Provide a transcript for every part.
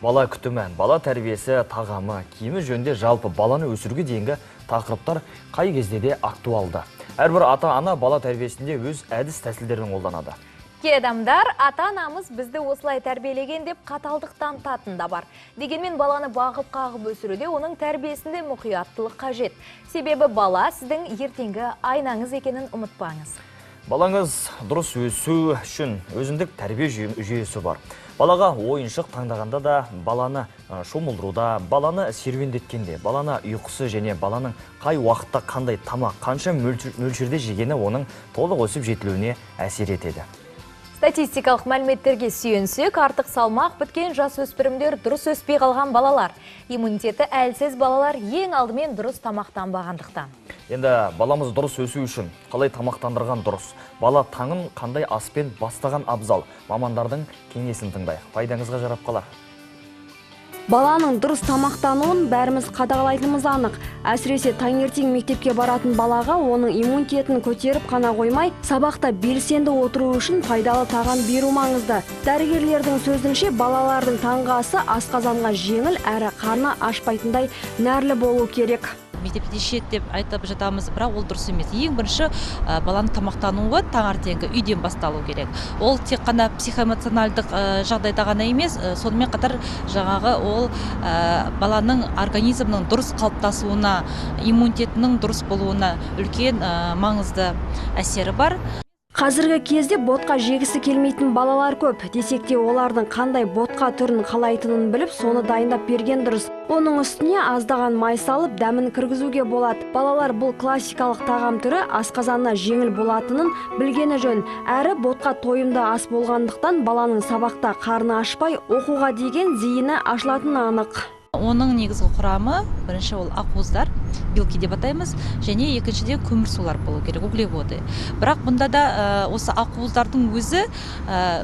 Бала күтімі, бала тәрбиесі, тағамы, киімі жөнінде жалпы баланы өсіруге дейінгі тақырыптар қай кезде де актуалды. Әрбір ата-ана бала тәрбиесінде өз әдіс тәсілдерін қолданады. Кей адамдар ата-анамыз бізді осылай тәрбиелеген деп қаталдықтан танытатын да бар. Дегенмен баланы бағып-қағып өсіруде оның тәрбиесінде мұқияттылық қажет. Себебі бала сіздің ертеңгі айнаңыз екенін ұмытпаңыз. Балаңыз дұрыс өсу үшін өзіндік тәрбие жүйесі бар. Балаға ойыншық таңдағанда да, баланы шомылдыруда, баланы серуендеткенде, баланы ұйқысы және баланың қай уақытта қандай тамақ, қанша мөлшерде жегені оның толық өсіп жетілуіне әсер етеді. Статистикалық мәліметтерге сүйенсек, артық салмақ біткен жасөспірімдер дұрыс өспей қалған балалар. Иммунитеті әлсіз балалар ең алдымен дұрыс тамақтанбағандықтан. Енді баламыз дұрыс өсу үшін қалай тамақтандырған дұрыс? Бала таңын қандай аспен бастаған абзал? Мамандардың кеңесін тыңдайық. Пайдаңызға жарап қалар. Баланың дұрыс тамақтануын бәріміз қадағалайтынымыз анық. Әсіресе таңертең мектепке баратын балаға оның иммунитетін көтеріп қана қоймай, сабақта белсенді отыру үшін пайдалы тағам беру маңызды. Дәрігерлердің сөзінше, балалардың таңғы асы асқазанға жеңіл әрі қарны ашпайтындай нәрлі болу керек. Мектепте шет деп айтып жатамыз, бірақ ол дұрыс емес. Ең бірінші баланың тамақтануы таңертеңгі үйден басталу керек. Ол тек қана психоэмоционалдық жағдайда ғана емес, сонымен қатар жаңағы ол баланың организмінің дұрыс қалыптасуына, иммунитетінің дұрыс болуына үлкен маңызды әсері бар. Қазіргі кезде ботқа жегісі келмейтін балалар көп. Десек те олардың қандай ботқа түрін қалайтынын біліп, соны дайындап берген дұрыс. Оның үстіне аздаған май салып, дәмін кіргізуге болады. Балалар бұл классикалық тағам түрі асқазанына жеңіл болатынын білгені жөн. Әрі ботқа тойымды ас болғандықтан баланың сабақта қарны ашпай, оқуға деген зейіні ашылатыны анық. Оның негізгі құрамы бірінші ол ақуыздар, белки деп атаймыз, және екіншіден көмірсулар болу керек, углеводы. Бірақ бұнда да осы ақуыздардың өзі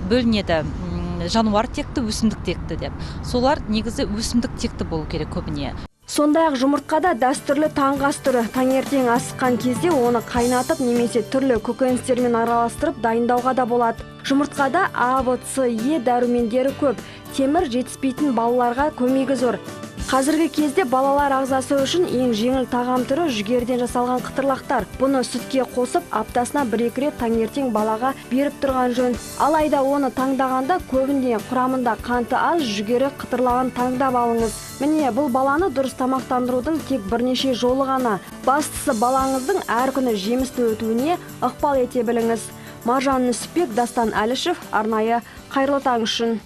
бөлінеді. Жануар текті, өсімдік текті деп. Солар негізі өсімдік текті болу керек көбіне. Сондай-ақ жұмыртқада дәстүрлі таңғы ас түрі. Таңертең асыққан кезде оны қайнатып немесе түрлі көкөністермен араластырып дайындауға да болады. Жұмыртқада А, В, С, Е дәрумендері көп. Темір жетіспейтін балаларға көмегі зор. Қазіргі кезде балалар ағзасы үшін ең жеңіл тағам түрі жүгерден жасалған қытырлақтар. Бұны сүтке қосып, аптасына 1-2 рет таңертең балаға беріп тұрған жөн. Алайда оны таңдағанда көбінде құрамында қанты аз, жүгері қытырлаған таңдап алыңыз. Міне, бұл баланы дұрыс тамақтандырудың тек бірнеше жолы ғана. Бастысы балаңыздың әр күні жемісті өтуіне ықпал ете біліңіз. Маржан Нүсіпбек, Дастан Әлішев, арнайы Қайырлы таң үшін.